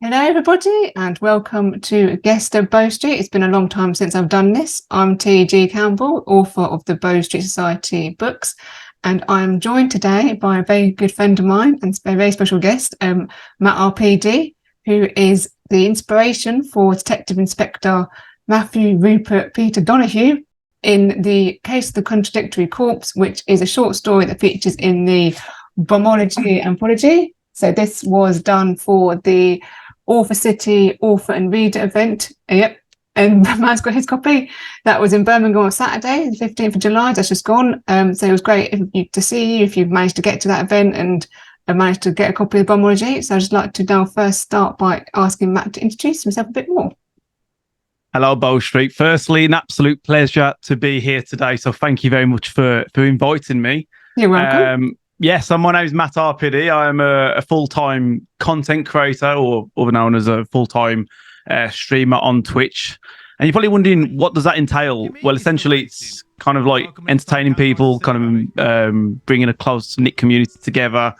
Hello, everybody, and welcome to Guest of Bow Street. It's been a long time since I've done this. I'm T.G. Campbell, author of the Bow Street Society books, and I'm joined today by a very good friend of mine and a very special guest, MattRPD, who is the inspiration for Detective Inspector Matthew Rupert Peter Donahue in the case of the Contradictory Corpse, which is a short story that features in the Brumology anthology. So this was done for the Author City Author and Reader event. Yep. And Matt's got his copy. That was in Birmingham on Saturday, the 15th of July. That's just gone. So it was great to see you if you've managed to get to that event and managed to get a copy of Brumology. So I'd just like to now first start by asking Matt to introduce himself a bit more. Hello, Bow Street. Firstly, an absolute pleasure to be here today. So thank you very much for inviting me. You're welcome. Yes, my name is MattRPD. I am a full-time content creator, or other known as a full-time streamer on Twitch. And you're probably wondering, what does that entail? Well, essentially, it's kind of like entertaining people, kind of bringing a close-knit community together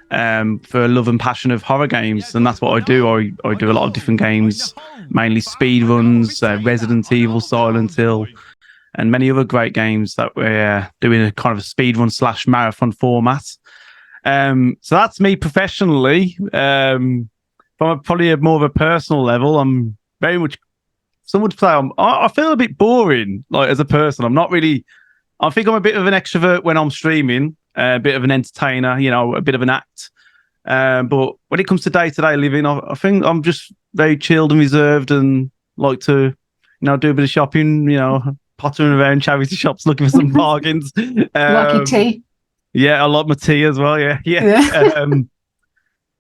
for love and passion of horror games. And that's what I do. I do a lot of different games, mainly speedruns, Resident Evil, Silent Hill, and many other great games that we're doing a kind of a speedrun / marathon format. So that's me professionally. From probably more of a personal level, I'm very much, some would say I feel a bit boring, like as a person. I'm not really, I think I'm a bit of an extrovert when I'm streaming, a bit of an entertainer, a bit of an act. But when it comes to day-to-day living, I think I'm just very chilled and reserved and like to, do a bit of shopping, pottering around charity shops looking for some bargains. Like your tea? Yeah, I like my tea as well. Yeah.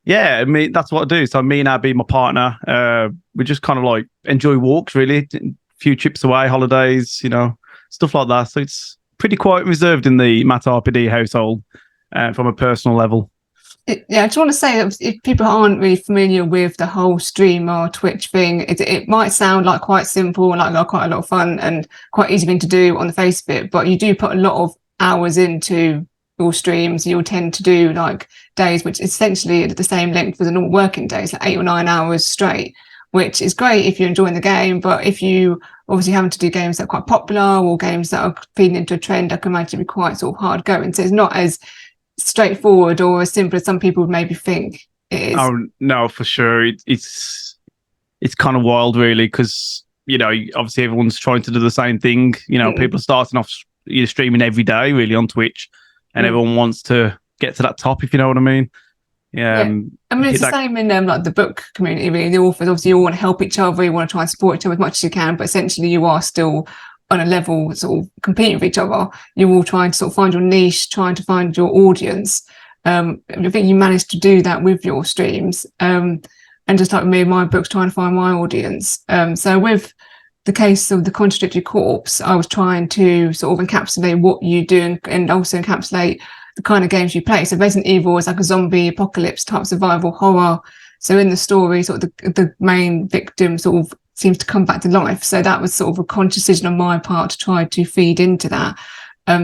I mean, that's what I do. So me and Abby, my partner, we just kind of like enjoy walks, really. A few trips away, holidays, stuff like that. So it's pretty quiet and reserved in the MattRPD household from a personal level. Yeah, I just want to say that if people aren't really familiar with the whole stream or Twitch thing, it might sound like quite simple and like quite a lot of fun and quite easy thing to do on the face of it, but you do put a lot of hours into your streams. You'll tend to do like days which essentially are the same length as a normal working day, like 8 or 9 hours straight, which is great if you're enjoying the game. But if you obviously having to do games that are quite popular or games that are feeding into a trend, I can imagine it be quite sort of hard going. So it's not as straightforward or as simple as some people would maybe think it is. Oh no, for sure. It's kind of wild, really, because obviously everyone's trying to do the same thing. People are starting off streaming every day, really, on Twitch, and everyone wants to get to that top, if you know what I mean. Yeah. I mean, it's the same in like the book community, really. The authors, obviously, you all want to help each other, you want to try and support each other as much as you can, but essentially you are still on a level sort of competing with each other. You're all trying to sort of find your niche, trying to find your audience. I think you managed to do that with your streams. And just like me and my books, trying to find my audience. So with the case of the Contradictory Corpse, I was trying to sort of encapsulate what you do and also encapsulate the kind of games you play. So Resident Evil is like a zombie apocalypse type survival horror. So in the story, sort of the main victim sort of seems to come back to life. So that was sort of a conscious decision on my part to try to feed into that.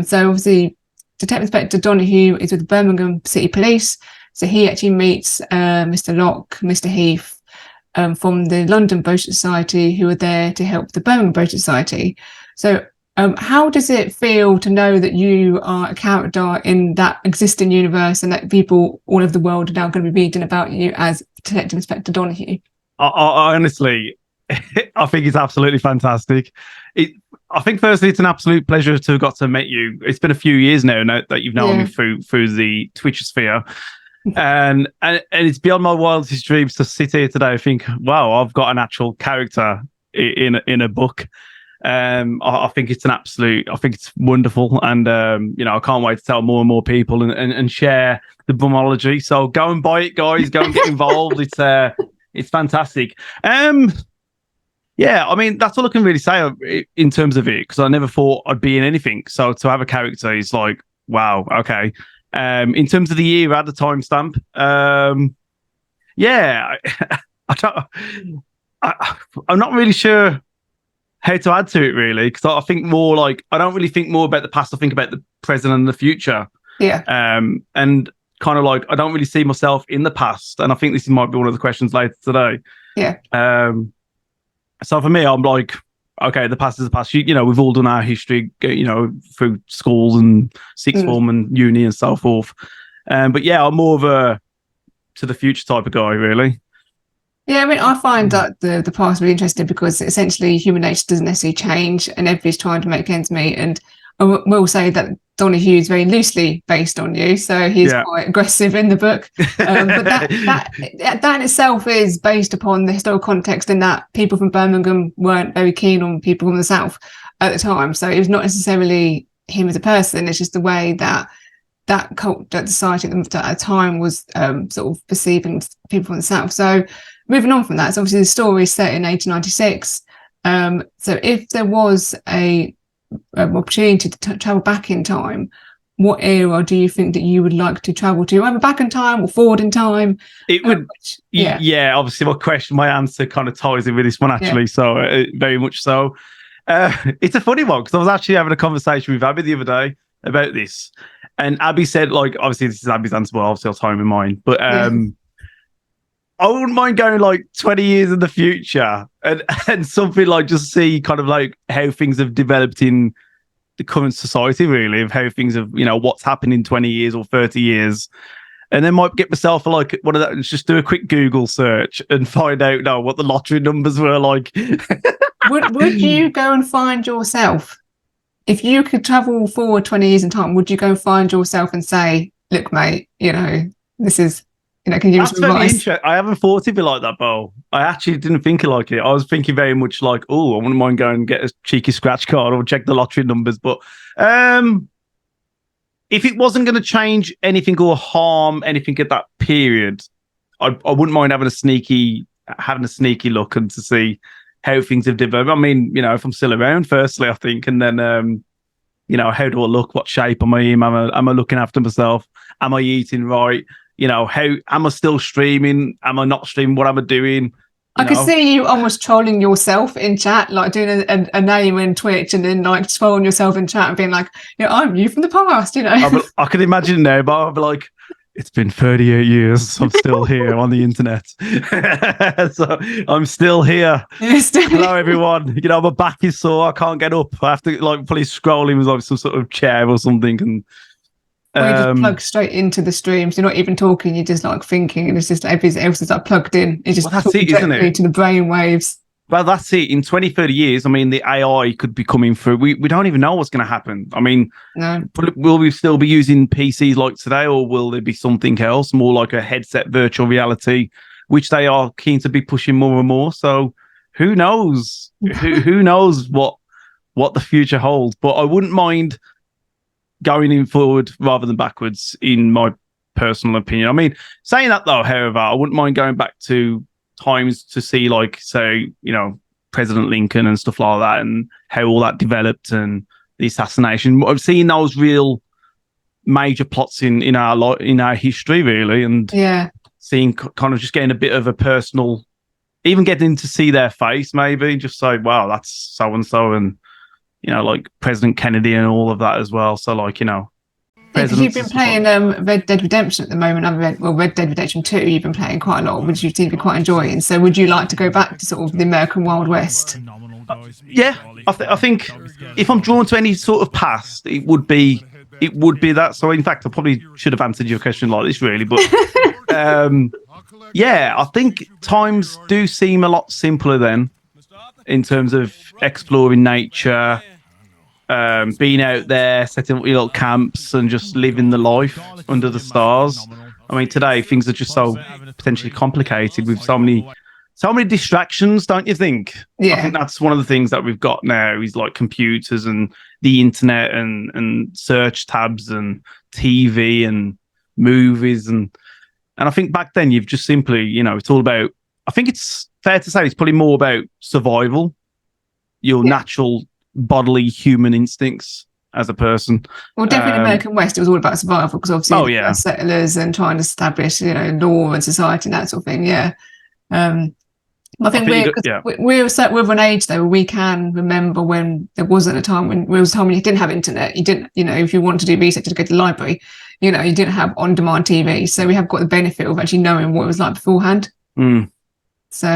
So obviously, Detective Inspector Donahue is with the Birmingham City Police. So he actually meets Mr. Locke, Mr. Heath from the London Bow Street Society, who are there to help the Birmingham Bow Street Society. So how does it feel to know that you are a character in that existing universe and that people all over the world are now going to be reading about you as Detective Inspector Donahue? I honestly, I think it's absolutely fantastic. I think firstly, it's an absolute pleasure to have got to meet you. It's been a few years now that you've known me through the Twitch sphere. And it's beyond my wildest dreams to sit here today and think, wow, I've got an actual character in a book. I think it's I think it's wonderful. And, I can't wait to tell more and more people and share the Brumology. So go and buy it, guys. Go and get involved. It's fantastic. Yeah, I mean, that's all I can really say in terms of it, because I never thought I'd be in anything. So to have a character is like, wow, okay. In terms of the era, the timestamp, I'm not really sure how to add to it, really, because I think more like, I don't really think more about the past. I think about the present and the future. Yeah. And kind of like I don't really see myself in the past, and I think this might be one of the questions later today. Yeah. So for me, I'm like, okay, the past is the past. You know, we've all done our history, you know, through schools and sixth form and uni and so forth. But yeah, I'm more of a to the future type of guy, really. Yeah, I mean, I find that the past really interesting because essentially human nature doesn't necessarily change, and everybody's trying to make ends meet. And I will say that Donahue is very loosely based on you, so he's quite aggressive in the book. But that in itself is based upon the historical context, in that people from Birmingham weren't very keen on people from the south at the time. So it was not necessarily him as a person; it's just the way that society at the time was sort of perceiving people from the south. So moving on from that, so obviously the story is set in 1896. So if there was an opportunity to travel back in time, what era do you think that you would like to travel to? Either back in time or forward in time? It would, obviously my answer kind of ties in with this one, actually. So very much so. It's a funny one because I was actually having a conversation with Abby the other day about this. And Abby said, like, obviously this is Abby's answer, but obviously I'll time in mine. But I wouldn't mind going like 20 years in the future and something like just see kind of like how things have developed in the current society, really, of how things have, you know, what's happened in 20 years or 30 years. And then might get myself like one of those, just do a quick Google search and find out what the lottery numbers were like. Would you go and find yourself? If you could travel forward 20 years in time, would you go and find yourself and say, look, mate, you know, this is, you know, can you give me some advice? I haven't thought of it like that, Bo. I actually didn't think it like it. I was thinking very much like, oh, I wouldn't mind going and get a cheeky scratch card or check the lottery numbers. But if it wasn't going to change anything or harm anything at that period, I wouldn't mind having a sneaky look and to see how things have developed. I mean, you know, if I'm still around, firstly, I think, and then, you know, how do I look? What shape am I in? Am I looking after myself? Am I eating right? You know, how am I still streaming? Am I not streaming? What am I doing? I could see you almost trolling yourself in chat, like doing a name in Twitch and then like trolling yourself in chat and being like, you know, I'm you from the past, you know. I can imagine now, but I'll be like, it's been 38 years. I'm still here on the internet. So I'm still here. Hello, everyone. You know, my back is sore. I can't get up. I have to like probably scrolling with like some sort of chair or something. And you just plug straight into the streams. You're not even talking. You're just like thinking, and it's just everything else is like plugged in. It's just that's it, isn't it? To the brain waves. Well, that's it. In 20, 30 years, I mean, the AI could be coming through. We don't even know what's going to happen. I mean, will we still be using PCs like today, or will there be something else, more like a headset virtual reality, which they are keen to be pushing more and more? So who knows? who knows what the future holds? But I wouldn't mind going in forward rather than backwards, in my personal opinion. I mean, saying that though, however, I wouldn't mind going back to times to see, like, say, you know, President Lincoln and stuff like that, and how all that developed and the assassination. I've seen those real major plots in our history, really, and seeing kind of just getting a bit of a personal, even getting to see their face, maybe just say, wow, that's so and so, and you know, like President Kennedy and all of that as well. So, like, you know. Because you've been playing Red Dead Redemption at the moment. Red Dead Redemption 2, you've been playing quite a lot, which you seem to be quite enjoying. So would you like to go back to sort of the American Wild West? Yeah, I think if I'm drawn to any sort of past, it would be that. So in fact, I probably should have answered your question like this, really. But yeah, I think times do seem a lot simpler then, in terms of exploring nature, being out there, setting up your little camps and just living the life under the stars. I mean, today things are just so potentially complicated with so many distractions, don't you think? Yeah. I think that's one of the things that we've got now is like computers and the internet and search tabs and TV and movies. And I think back then you've just simply, you know, it's all about, I think it's fair to say it's probably more about survival, your natural bodily human instincts as a person. Well, definitely American West, it was all about survival, because obviously settlers and trying to establish, you know, law and society and that sort of thing. Yeah. I think we're of an age though where we can remember when there wasn't a time when you didn't have internet. You didn't, if you want to do research, to go to the library, you didn't have on-demand TV. So we have got the benefit of actually knowing what it was like beforehand. So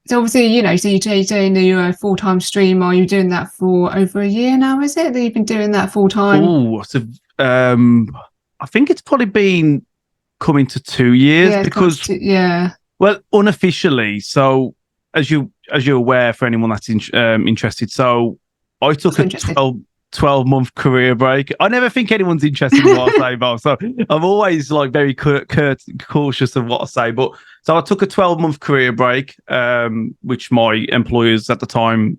so obviously, so you're doing the full-time streamer. You're doing that for over a year now, is it? That you've been doing that full-time? Oh, so I think it's probably been coming to 2 years because well, unofficially. So as you're aware, for anyone that's interested, so I took a 12-month career break. I never think anyone's interested in what I say, Bob. So I'm always like very cautious of what I say. But so I took a 12-month career break, which my employers at the time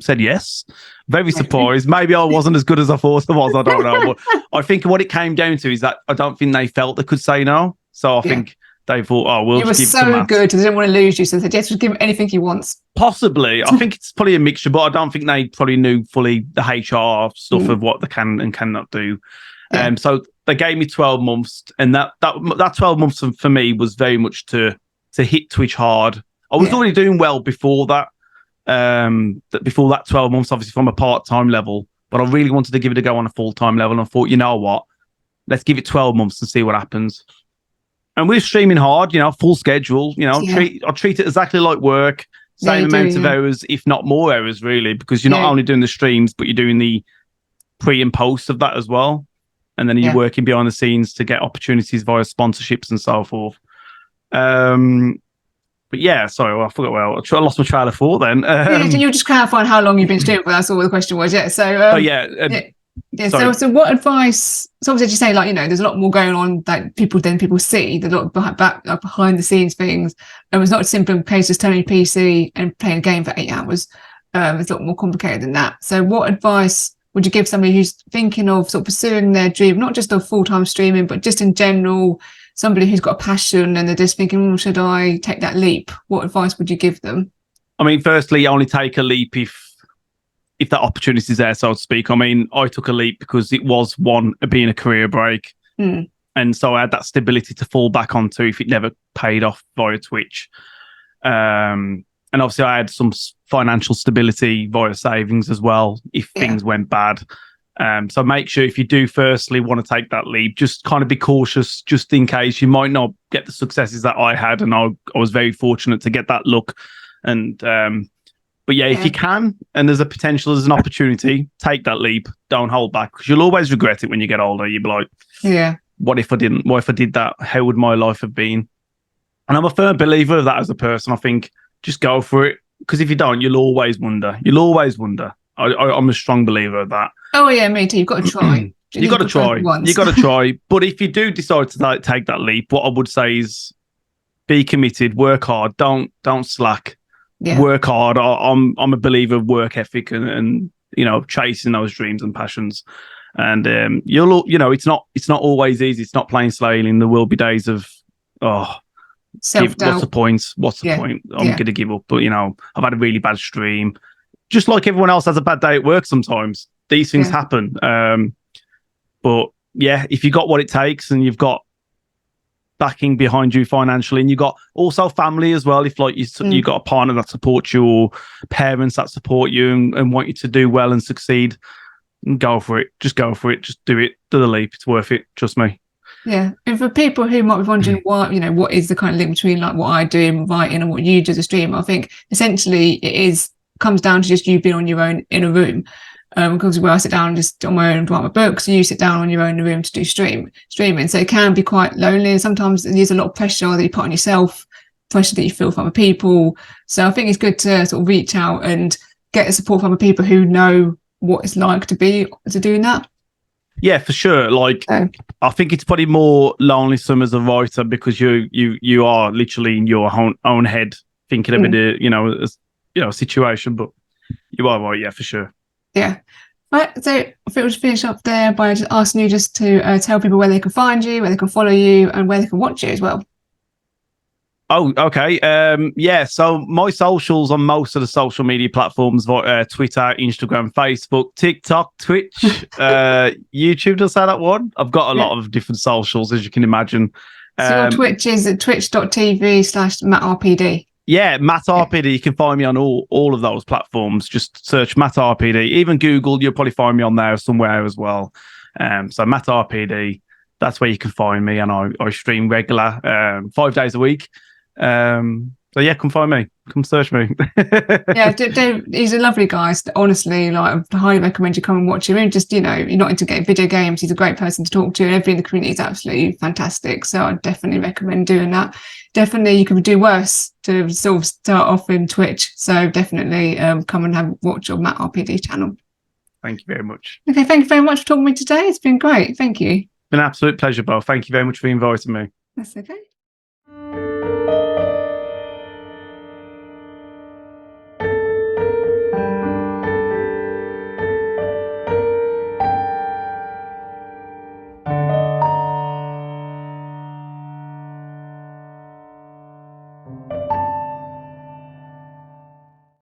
said yes. Very surprised. Maybe I wasn't as good as I thought I was. I don't know. But I think what it came down to is that I don't think they felt they could say no. So I think they thought, oh, we'll just give it to Matt. You were so good. They didn't want to lose you. So they said, yes, just give him anything he wants. Possibly. I think it's probably a mixture, but I don't think they probably knew fully the HR stuff of what they can and cannot do. So they gave me 12 months. And that 12 months for me was very much to hit Twitch hard. I was already doing well before that. Before that 12 months, obviously from a part-time level, but I really wanted to give it a go on a full-time level, and I thought, you know what, let's give it 12 months and see what happens. And we're streaming hard, full schedule, I treat it exactly like work, same amount of hours, if not more hours, really, because you're not only doing the streams, but you're doing the pre and post of that as well, and then you're working behind the scenes to get opportunities via sponsorships and so forth. But yeah, sorry, I forgot. I lost my trail of thought then. You just clarifying how long you've been streaming, but that's all the question was. Yeah. So. So what advice? So obviously, as you say, like there's a lot more going on that people see. There's a lot behind the scenes things. It's not a simple case of turning your PC and playing a game for 8 hours. It's a lot more complicated than that. So what advice would you give somebody who's thinking of sort of pursuing their dream, not just of full-time streaming, but just in general? Somebody who's got a passion and they're just thinking, should I take that leap? What advice would you give them? I mean, firstly, only take a leap if that opportunity is there, so to speak. I mean, I took a leap because it was being a career break. And so I had that stability to fall back onto if it never paid off via Twitch. And obviously I had some financial stability via savings as well if things went bad. So make sure if you do firstly want to take that leap, just kind of be cautious just in case. You might not get the successes that I had, and I was very fortunate to get that look. And but if you can, and there's an opportunity, take that leap. Don't hold back, because you'll always regret it when you get older. You'll be like, what if I didn't? What if I did that? How would my life have been? And I'm a firm believer of that as a person. I think just go for it, because if you don't, you'll always wonder. I'm a strong believer of that. Oh yeah, me too. You've got to try. You got to try. You got to try. But if you do decide to take that leap, what I would say is be committed, work hard, don't slack. Work hard. I'm a believer of work ethic and chasing those dreams and passions. And it's not always easy. It's not plain sailing. There will be days of self-doubt. What's the point? I'm going to give up. But I've had a really bad stream. Just like everyone else has a bad day at work sometimes. These things happen. But if you got what it takes and you've got backing behind you financially, and you got also family as well, if like you got a partner that supports you or parents that support you and want you to do well and succeed, go for it. Just go for it. Just do it. Do the leap. It's worth it. Trust me. Yeah, and for people who might be wondering what is the kind of link between like what I do in writing and what you do as a streamer, I think essentially comes down to just you being on your own in a room. Because where I sit down just on my own and write my books, you sit down on your own in a room to do streaming. So it can be quite lonely, and sometimes there's a lot of pressure that you put on yourself, pressure that you feel from other people. So I think it's good to sort of reach out and get the support from other people who know what it's like to doing that. Yeah, for sure. Like, I think it's probably more lonesome as a writer because you are literally in your own head thinking of it, situation. But you are right, yeah, for sure. Yeah. Right. So I think we'll just finish up there by just asking you just to tell people where they can find you, where they can follow you, and where they can watch you as well. Oh, okay. So my socials on most of the social media platforms, Twitter, Instagram, Facebook, TikTok, Twitch, YouTube, to say that one. I've got a lot of different socials, as you can imagine. So your Twitch is at twitch.tv/MattRPD. Yeah, MattRPD. You can find me on all of those platforms. Just search MattRPD. Even Google, you'll probably find me on there somewhere as well. So MattRPD, that's where you can find me, and I stream regular 5 days a week. So yeah, come find me. Come search me. Yeah, Dave, he's a lovely guy. Honestly, like I highly recommend you come and watch him. And just, you're not into video games, he's a great person to talk to, and everybody in the community is absolutely fantastic. So I definitely recommend doing that. Definitely, you could do worse to sort of start off in Twitch. So definitely come and watch your MattRPD channel. Thank you very much. Okay, thank you very much for talking to me today. It's been great. Thank you. Been an absolute pleasure, Bo. Thank you very much for inviting me. That's okay.